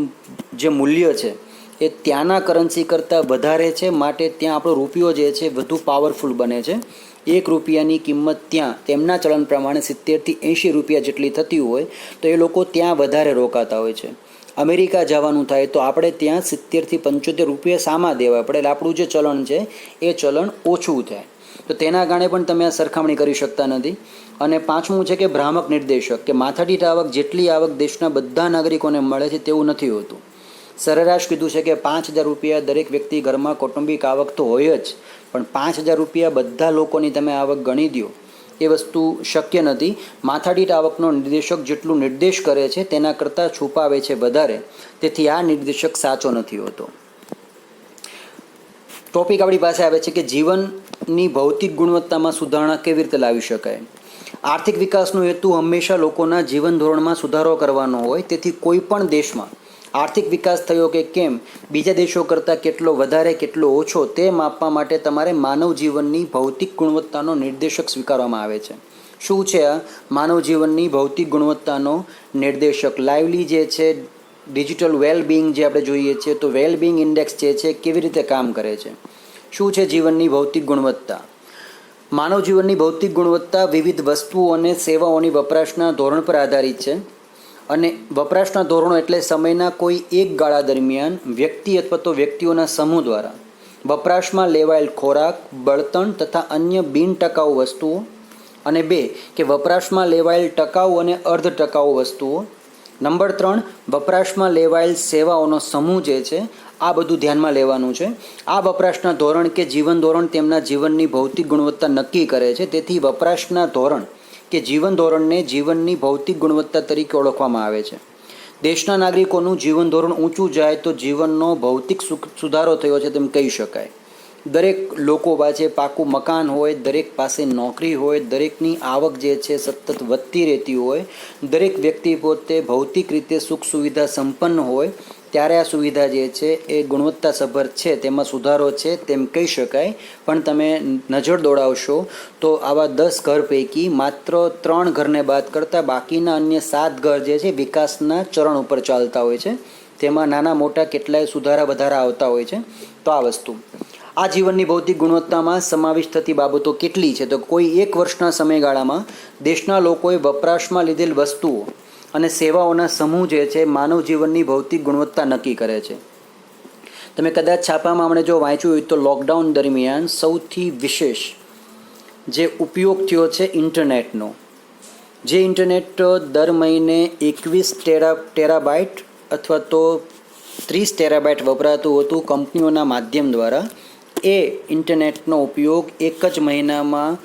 જે મૂલ્ય છે એ ત્યાંના કરન્સી કરતાં વધારે છે. માટે ત્યાં આપણો રૂપિયો જે છે વધુ પાવરફુલ બને છે. 1 રૂપિયાની કિંમત ત્યાં તેમના ચલણ પ્રમાણે 70 થી 80 રૂપિયા જેટલી થતી હોય તો એ લોકો ત્યાં વધારે રોકાતા હોય છે. અમેરિકા જવાનું થાય તો આપણે ત્યાં 70 થી 75 રૂપિયા સામા દેવા પડે એટલે આપણું જે ચલણ છે એ ચલણ ઓછું થાય. તો તેના કારણે પણ તમે આ સરખામણી કરી શકતા નથી. અને પાંચમું છે કે ભ્રામક નિર્દેશક, કે માથાદીઠ આવક જેટલી આવક દેશના બધા નાગરિકોને મળે છે તેવું નથી હોતું. સરેરાશ કીધું છે કે 5,000 રૂપિયા દરેક વ્યક્તિ ઘરમાં કૌટુંબિક આવક તો હોય જ, પણ 5,000 રૂપિયા બધા લોકોની તમે આવક ગણી દો એ વસ્તુ શક્ય નથી. માથાદીઠ આવકનો નિર્દેશક જેટલું નિર્દેશ કરે છે તેના કરતાં છુપાવે છે વધારે. તેથી આ નિર્દેશક સાચો નથી હોતો. ટોપિક આપણી પાસે આવે છે કે જીવનની ભૌતિક ગુણવત્તામાં સુધારણા કેવી રીતે લાવી શકાય. આર્થિક વિકાસનો હેતુ હંમેશા લોકોના જીવન ધોરણમાં સુધારો કરવાનો હોય. તેથી કોઈ પણ દેશમાં આર્થિક વિકાસ થયો કે કેમ, બીજા દેશો કરતાં કેટલો વધારે કેટલો ઓછો તે માપવા માટે તમારે માનવ જીવનની ભૌતિક ગુણવત્તાનો નિર્દેશક સ્વીકારવામાં આવે છે. શું છે આ માનવ જીવનની ભૌતિક ગુણવત્તાનો નિર્દેશક? લાઇવલી જે છે ડિજિટલ વેલબિંગ જે આપણે જોઈએ છીએ તો વેલબિંગ ઇન્ડેક્સ જે છે કેવી રીતે કામ કરે છે? શું છે જીવનની ભૌતિક ગુણવત્તા? માનવ જીવનની ભૌતિક ગુણવત્તા વિવિધ વસ્તુઓ અને સેવાઓની વપરાશના ધોરણ પર આધારિત છે. અને વપરાશના ધોરણો એટલે સમયના કોઈ એક ગાળા દરમિયાન વ્યક્તિ અથવા તો વ્યક્તિઓના સમૂહ દ્વારા વપરાશમાં લેવાયેલ ખોરાક, બળતણ તથા અન્ય બિનટકાઉ વસ્તુઓ. અને 2 કે વપરાશમાં લેવાયેલ ટકાઉ અને અર્ધ ટકાઉ વસ્તુઓ. નંબર 3 વપરાશમાં લેવાયેલ સેવાઓનો સમૂહ જે છે આ બધું ધ્યાનમાં લેવાનું છે. આ વપરાશના ધોરણ કે જીવન ધોરણ તેમના જીવનની ભૌતિક ગુણવત્તા નક્કી કરે છે. તેથી વપરાશના ધોરણ કે જીવન ધોરણને જીવનની ભૌતિક ગુણવત્તા તરીકે ઓળખવામાં આવે છે. દેશના નાગરિકોનું જીવન ધોરણ ઊંચું જાય તો જીવનનો ભૌતિક સુધારો થયો છે તેમ કહી શકાય. દરેક લોકો પાસે પાકું મકાન હોય, દરેક પાસે નોકરી હોય, દરેકની આવક જે છે સતત વધતી રહેતી હોય, દરેક વ્યક્તિ પોતે ભૌતિક રીતે સુખ સુવિધા સંપન્ન હોય, ત્યારે આ સુવિધા જે છે એ ગુણવત્તાસભર છે, તેમાં સુધારો છે તેમ કહી શકાય. પણ તમે નજર દોડાવશો તો આવા 10 ઘર પૈકી માત્ર 3 ઘરને બાદ કરતાં બાકીના અન્ય 7 ઘર જે છે વિકાસના ચરણ ઉપર ચાલતા હોય છે. તેમાં નાના મોટા કેટલાય સુધારા વધારા આવતા હોય છે. તો આ વસ્તુ આ જીવનની ભૌતિક ગુણવત્તામાં સમાવિષ્ટ થતી બાબતો કેટલી છે? તો કોઈ એક વર્ષના સમયગાળામાં દેશના લોકોએ વપરાશમાં લીધેલ વસ્તુઓ અને સેવાઓના સમૂહ જે છે માનવ જીવનની ભૌતિક ગુણવત્તા નક્કી કરે છે. તમે કદાચ છાપામાં હમણાં જો વાંચ્યું હોય તો લોકડાઉન દરમિયાન સૌથી વિશેષ જે ઉપયોગ થયો છે ઇન્ટરનેટનો, જે ઇન્ટરનેટ દર મહિને 21 ટેરાબાઇટ અથવા તો 30 ટેરાબાઇટ વપરાતું હતું કંપનીઓના માધ્યમ દ્વારા, એ ઇન્ટરનેટનો ઉપયોગ એક જ મહિનામાં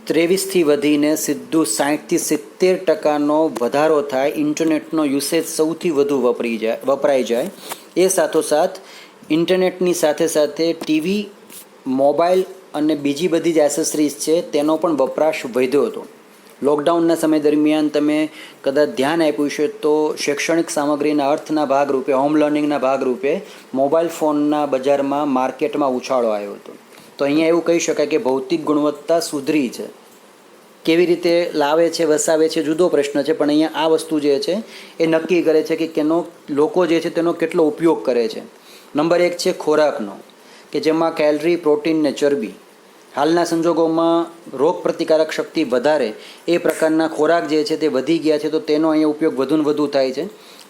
23થી વધીને સીધું 60થી 70% વધારો થાય. ઇન્ટરનેટનો યુસેજ સૌથી વધુ વપરાઈ જાય. એ સાથોસાથ ઇન્ટરનેટની સાથે સાથે ટીવી, મોબાઈલ અને બીજી બધી જ એસેસરીઝ છે તેનો પણ વપરાશ વધ્યો હતો. લોકડાઉનના સમય દરમિયાન તમે કદાચ ધ્યાન આપ્યું છે તો શૈક્ષણિક સામગ્રીના અર્થના ભાગરૂપે, હોમ લર્નિંગના ભાગરૂપે મોબાઈલ ફોનના બજારમાં, માર્કેટમાં ઉછાળો આવ્યો હતો. તો અહીંયા એવું કહી શકાય કે ભૌતિક ગુણવત્તા સુધરી છે. કેવી રીતે લાવે છે, વસાવે છે, જુદો પ્રશ્ન છે, પણ અહીંયા આ વસ્તુ જે છે એ નક્કી કરે છે કે કેનો લોકો જે છે તેનો કેટલો ઉપયોગ કરે છે. નંબર 1 છે ખોરાકનો, કે જેમાં કેલરી, પ્રોટીન ને ચરબી. હાલના સંજોગોમાં રોગ પ્રતિકારક શક્તિ વધારે એ પ્રકારના ખોરાક જે છે તે વધી ગયા છે, તો તેનો અહીંયા ઉપયોગ વધુ ને વધુ થાય છે.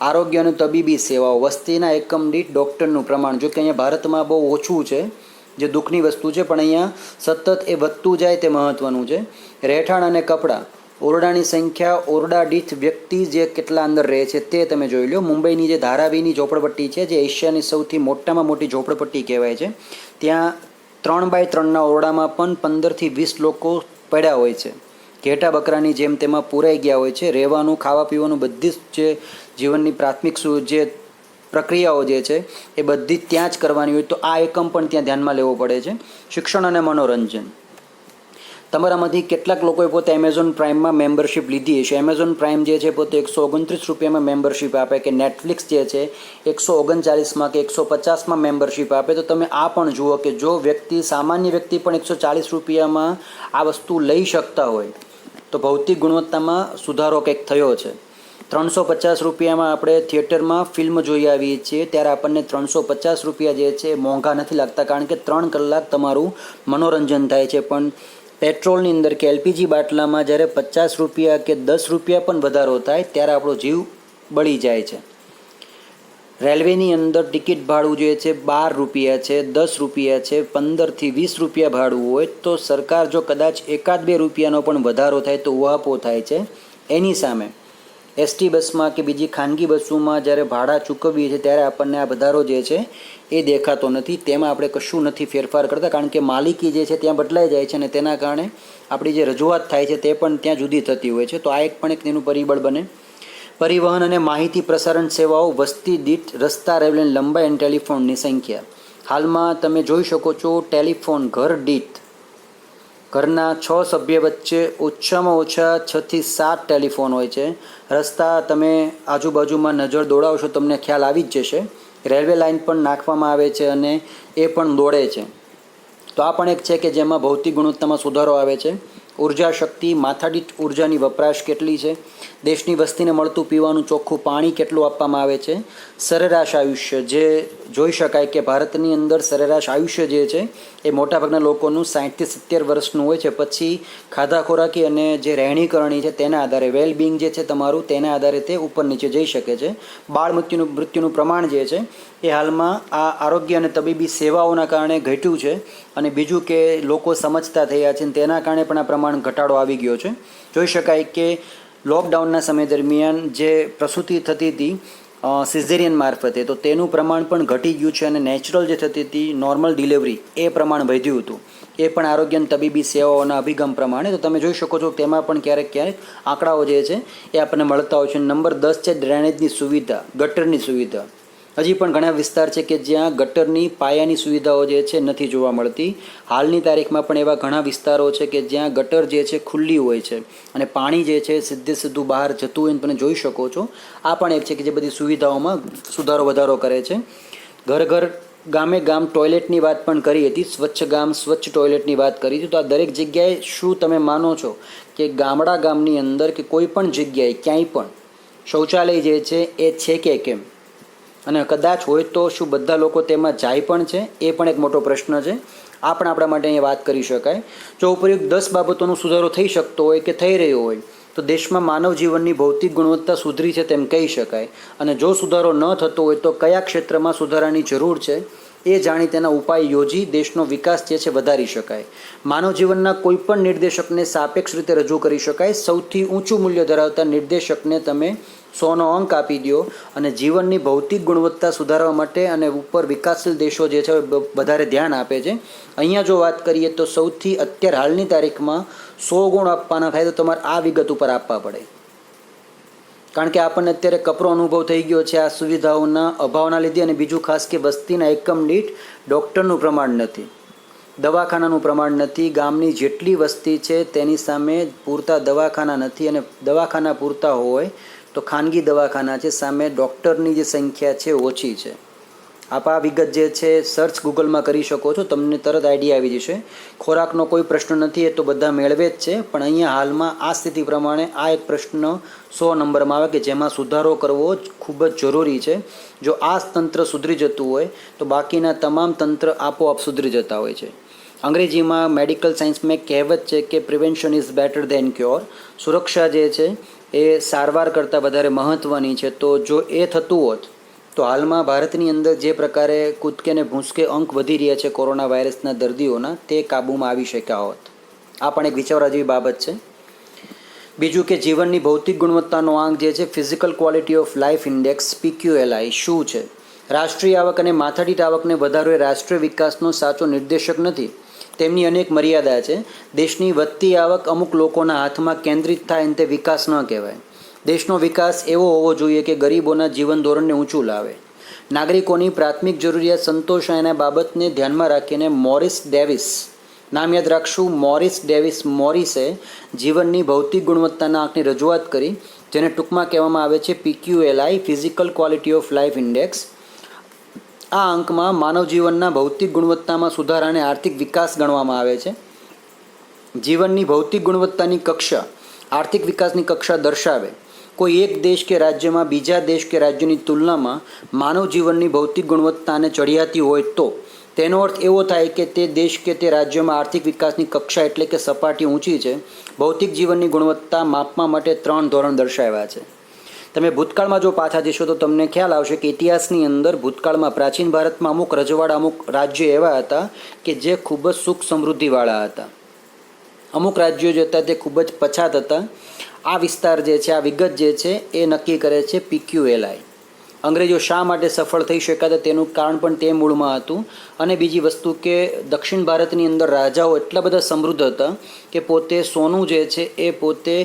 આરોગ્ય અને તબીબી સેવાઓ, વસ્તીના એકમ દીઠ ડૉક્ટરનું પ્રમાણ, જો કે અહીંયા ભારતમાં બહુ ઓછું છે, જે દુઃખની વસ્તુ છે, પણ અહીંયા સતત એ વધતું જાય તે મહત્ત્વનું છે. રહેઠાણ અને કપડાં, ઓરડાની સંખ્યા, ઓરડા દીઠ વ્યક્તિ જે કેટલા અંદર રહે છે તે તમે જોઈ લો. મુંબઈની જે ધારાવીની ઝોપડપટ્ટી છે, જે એશિયાની સૌથી મોટામાં મોટી ઝોપડપટ્ટી કહેવાય છે, ત્યાં 3x3ના ઓરડામાં પણ 15થી 20 લોકો પડ્યા હોય છે. ઘેટા બકરાની જેમ તેમાં પૂરાઈ ગયા હોય છે. રહેવાનું, ખાવા પીવાનું, બધી જ જે જીવનની પ્રાથમિક જે પ્રક્રિયાઓ જે છે એ બધી જ ત્યાં જ કરવાની હોય, તો આ એકમ પણ ત્યાં ધ્યાનમાં લેવો પડે છે. શિક્ષણ અને મનોરંજન, તમારામાંથી કેટલાક લોકોએ પોતે એમેઝોન પ્રાઇમમાં મેમ્બરશિપ લીધી હશે. એમેઝોન પ્રાઇમ જે છે પોતે 129 રૂપિયામાં મેમ્બરશિપ આપે, કે નેટફ્લિક્સ જે છે 139માં કે 150માં મેમ્બરશિપ આપે. તો તમે આ પણ જુઓ કે જો સામાન્ય વ્યક્તિ પણ 140 રૂપિયામાં આ વસ્તુ લઈ શકતા હોય તો ભૌતિક ગુણવત્તામાં સુધારો કંઈક થયો છે. 350 રૂપિયામાં આપણે થિયેટરમાં ફિલ્મ જોઈ આવીએ છીએ ત્યારે આપણને 350 રૂપિયા જે છે મોંઘા નથી લાગતા, કારણ કે 3 કલાક તમારું મનોરંજન થાય છે. પણ પેટ્રોલની અંદર કે એલપીજી બાટલામાં જ્યારે 50 રૂપિયા કે 10 રૂપિયા પણ વધારો થાય ત્યારે આપણો જીવ બળી જાય છે. રેલવેની અંદર ટિકિટ ભાડું જે છે 12 રૂપિયા છે, 10 રૂપિયા છે, 15થી 20 રૂપિયા ભાડું હોય તો સરકાર જો કદાચ 1-2 રૂપિયાનો પણ વધારો થાય તો ઉહાપો થાય છે. એની સામે એસટી બસમાં કે બીજી ખાનગી બસોમાં જ્યારે ભાડા ચૂકવીએ છીએ ત્યારે આપણને આ વધારો જે છે એ દેખાતો નથી. તેમાં આપણે કશું નથી ફેરફાર કરતા, કારણ કે માલિકી જે છે ત્યાં બદલાઈ જાય છે અને તેના કારણે આપણી જે રજૂઆત થાય છે તે પણ ત્યાં જુદી થતી હોય છે. તો આ એક પણ એક તેનું પરિબળ બને. પરિવહન અને માહિતી પ્રસારણ સેવાઓ, વસ્તી દીઠ રસ્તા, રેલવેની લંબાઈ અને ટેલિફોનની સંખ્યા. હાલમાં તમે જોઈ શકો છો ટેલિફોન ઘર દીઠ, ઘરના 6 સભ્ય વચ્ચે ઓછામાં ઓછા 6થી 7 ટેલિફોન હોય છે. રસ્તા તમે આજુબાજુમાં નજર દોડાવશો તમને ખ્યાલ આવી જ જશે. રેલવે લાઇન પણ નાખવામાં આવે છે અને એ પણ દોડે છે. તો આ પણ એક છે કે જેમાં ભૌતિક ગુણવત્તામાં સુધારો આવે છે. ઉર્જા શક્તિ, માથાદીઠ ઉર્જાની વપરાશ કેટલી છે, દેશની વસ્તીને મળતું પીવાનું ચોખ્ખું પાણી કેટલું આપવામાં આવે છે, સરેરાશ આયુષ્ય જે જોઈ શકાય કે ભારતની અંદર સરેરાશ આયુષ્ય જે છે એ મોટાભાગના લોકોનું 60થી 70 વર્ષનું હોય છે. પછી ખાધા ખોરાકી અને જે રહેણીકરણી છે તેના આધારે, વેલબિંગ જે છે તમારું, તેના આધારે તે ઉપર નીચે જઈ શકે છે. બાળ મૃત્યુનું પ્રમાણ જે છે એ હાલમાં આ આરોગ્ય અને તબીબી સેવાઓના કારણે ઘટ્યું છે. અને બીજું કે લોકો સમજતા થયા છે, તેના કારણે પણ આ પ્રમાણ ઘટાડો આવી ગયો છે. જોઈ શકાય કે લોકડાઉનના સમય દરમિયાન જે પ્રસૂતિ થતી હતી સિઝેરિયન મારફતે, તો તેનું પ્રમાણ પણ ઘટી ગયું છે અને નેચરલ જે થતી હતી નોર્મલ ડિલિવરી એ પ્રમાણ વધ્યું હતું. એ પણ આરોગ્ય અને તબીબી સેવાઓના અભિગમ પ્રમાણે. તો તમે જોઈ શકો છો તેમાં પણ ક્યારેક આંકડાઓ જે છે એ આપણને મળતા હોય છે. નંબર 10 છે ડ્રેનેજની સુવિધા, ગટરની સુવિધા. હજી પણ ઘણા વિસ્તાર છે કે જ્યાં ગટરની પાયાની સુવિધાઓ જે છે નથી જોવા મળતી. હાલની તારીખમાં પણ એવા ઘણા વિસ્તારો છે કે જ્યાં ગટર જે છે ખુલ્લી હોય છે અને પાણી જે છે સીધું બહાર જતું હોય તમે જોઈ શકો છો. આ પણ એક છે કે જે બધી સુવિધાઓમાં સુધારો વધારો કરે છે. ઘર ઘર, ગામે ગામ ટોયલેટની વાત પણ કરી હતી, સ્વચ્છ ગામ સ્વચ્છ ટોયલેટની વાત કરી હતી. તો આ દરેક જગ્યાએ શું તમે માનો છો કે ગામની અંદર કે કોઈ પણ જગ્યાએ ક્યાંય પણ શૌચાલય જે છે એ છે કે કેમ? અને કદાચ હોય તો શું બધા લોકો તેમાં જાય પણ છે, એ પણ એક મોટો પ્રશ્ન છે. આ પણ આપણા માટે અહીંયા વાત કરી શકાય. જો ઉપયુક્ત 10 બાબતોનો સુધારો થઈ શકતો હોય કે થઈ રહ્યો હોય તો દેશમાં માનવ જીવનની ભૌતિક ગુણવત્તા સુધરી છે તેમ કહી શકાય. અને જો સુધારો ન થતો હોય તો કયા ક્ષેત્રમાં સુધારાની જરૂર છે એ જાણી તેના ઉપાય યોજી દેશનો વિકાસ જે છે વધારી શકાય. માનવ જીવનના કોઈપણ નિર્દેશકને સાપેક્ષ રીતે રજૂ કરી શકાય. સૌથી ઊંચું મૂલ્ય ધરાવતા નિર્દેશકને તમે 100નો અંક આપી દો અને જીવનની ભૌતિક ગુણવત્તા સુધારવા માટે અને ઉપર વિકાસશીલ દેશો જે છે વધારે ધ્યાન આપે છે. અહીંયા જો વાત કરીએ તો સૌથી અત્યારે હાલની તારીખમાં 100 ગુણ આપવાના થાય તો તમારે આ વિગત ઉપર આપવા પડે. કારણ કે આપણને અત્યારે કપરો અનુભવ થઈ ગયો છે આ સુવિધાઓના અભાવના લીધે. અને બીજું ખાસ કે વસ્તીના એકમ દીઠ ડૉક્ટરનું પ્રમાણ નથી, દવાખાનાનું પ્રમાણ નથી. ગામની જેટલી વસ્તી છે તેની સામે પૂરતા દવાખાના નથી, અને દવાખાના પૂરતા હોય તો ખાનગી દવાખાના છે, સામે ડૉક્ટરની જે સંખ્યા છે ઓછી છે. આપ આ વિગત જે છે સર્ચ ગૂગલમાં કરી શકો છો, તમને તરત આઈડિયા આવી જશે. ખોરાકનો કોઈ પ્રશ્ન નથી, એ તો બધા મેળવે જ છે, પણ અહીંયા હાલમાં આ સ્થિતિ પ્રમાણે આ એક પ્રશ્ન 100 નંબરમાં આવે કે જેમાં સુધારો કરવો ખૂબ જ જરૂરી છે. જો આ તંત્ર સુધરી જતું હોય તો બાકીના તમામ તંત્ર આપોઆપ સુધરી જતા હોય છે. અંગ્રેજીમાં મેડિકલ સાયન્સમાં એક કહેવત છે કે prevention is better than cure. સુરક્ષા જે છે એ સારવાર કરતાં વધારે મહત્ત્વની છે. તો જો એ થતું હોત તો હાલમાં ભારતની અંદર જે પ્રકારે કૂદકે ને ભૂંસકે અંક વધી રહ્યા છે કોરોના વાયરસના દર્દીઓના, તે કાબૂમાં આવી શક્યા હોત. આ પણ એક વિચારવા જેવી બાબત છે. બીજું કે જીવનની ભૌતિક ગુણવત્તાનો આંક જે છે physical quality of life index PQLI શું છે? રાષ્ટ્રીય આવક અને માથાદીઠ આવકને વધારવો એ રાષ્ટ્રીય વિકાસનો સાચો નિર્દેશક નથી. તેમની અનેક મર્યાદા છે. દેશની વધતી આવક અમુક લોકોના હાથમાં કેન્દ્રિત થાય અને તે વિકાસ ન કહેવાય. દેશનો વિકાસ એવો હોવો જોઈએ કે ગરીબોના જીવન ધોરણને ઊંચું લાવે, નાગરિકોની પ્રાથમિક જરૂરિયાત સંતોષાય. એના બાબતને ધ્યાનમાં રાખીને મોરિસ ડેવિસ, નામ યાદ રાખશું, મોરિસે જીવનની ભૌતિક ગુણવત્તાના આંકની રજૂઆત કરી, જેને ટૂંકમાં કહેવામાં આવે છે PQLI, physical quality of life index. આ અંકમાં માનવ જીવનના ભૌતિક ગુણવત્તામાં સુધારાને આર્થિક વિકાસ ગણવામાં આવે છે. જીવનની ભૌતિક ગુણવત્તાની કક્ષા આર્થિક વિકાસની કક્ષા દર્શાવે. કોઈ એક દેશ કે રાજ્યમાં બીજા દેશ કે રાજ્યની તુલનામાં માનવ જીવનની ભૌતિક ગુણવત્તાને ચડિયાતી હોય તો તેનો અર્થ એવો થાય કે તે દેશ કે તે રાજ્યમાં આર્થિક વિકાસની કક્ષા એટલે કે સપાટી ઊંચી છે. ભૌતિક જીવનની ગુણવત્તા માપવા માટે 3 ધોરણ દર્શાવ્યા છે. તમે ભૂતકાળમાં જો પાછા જશો તો તમને ખ્યાલ આવશે કે ઇતિહાસની અંદર ભૂતકાળમાં પ્રાચીન ભારતમાં અમુક રજવાડા, અમુક રાજ્યો એવા હતા કે જે ખૂબ જ સુખ સમૃદ્ધિવાળા હતા. અમુક રાજ્યો જે હતા તે ખૂબ જ પછાત હતા. આ વિસ્તાર જે છે, આ વિગત જે છે એ નક્કી કરે છે PQLI. અંગ્રેજો શા માટે સફળ થઈ શક્યા હતા તેનું કારણ પણ તે મૂળમાં હતું. અને બીજી વસ્તુ કે દક્ષિણ ભારતની અંદર રાજાઓ એટલા બધા સમૃદ્ધ હતા કે પોતે સોનું જે છે એ પોતે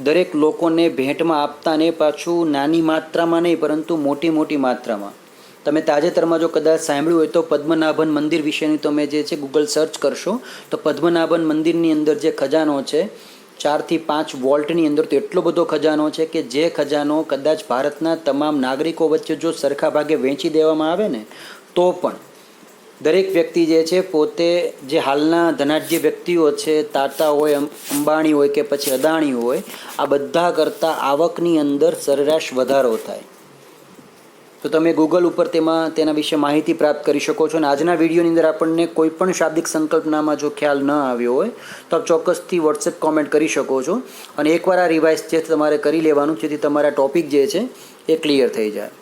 દરેક લોકોને ભેટમાં આપતા, ને પાછું નાની માત્રામાં નહીં પરંતુ મોટી મોટી માત્રામાં. તમે તાજેતરમાં જો કદાચ સાંભળ્યું હોય તો પદ્મનાભન મંદિર વિશેની તમે જે છે ગૂગલ સર્ચ કરશો તો પદ્મનાભન મંદિરની અંદર જે ખજાનો છે 4 થી 5 વોલ્ટની અંદર, તો એટલો બધો ખજાનો છે કે જે ખજાનો કદાચ ભારતના તમામ નાગરિકો વચ્ચે જો સરખા ભાગે વહેંચી દેવામાં આવે ને તો પણ દરેક વ્યક્તિ જે છે પોતે, જે હાલના ધનાઢ્ય વ્યક્તિઓ છે, તાતા હોય, અંબાણી હોય કે પછી અદાણી હોય, આ બધા કરતાં આવકની અંદર સરેરાશ વધારો થાય. તો તમે ગૂગલ ઉપર તેના વિશે માહિતી પ્રાપ્ત કરી શકો છો. અને આજના વિડીયોની અંદર આપણને કોઈ પણ શાબ્દિક સંકલ્પનામાં જો ખ્યાલ ન આવ્યો હોય તો આપ ચોક્કસથી વોટ્સએપ કોમેન્ટ કરી શકો છો. અને એકવાર આ રિવાઇઝ જે તમારે કરી લેવાનું જેથી તમારા ટૉપિક જે છે એ ક્લિયર થઈ જાય.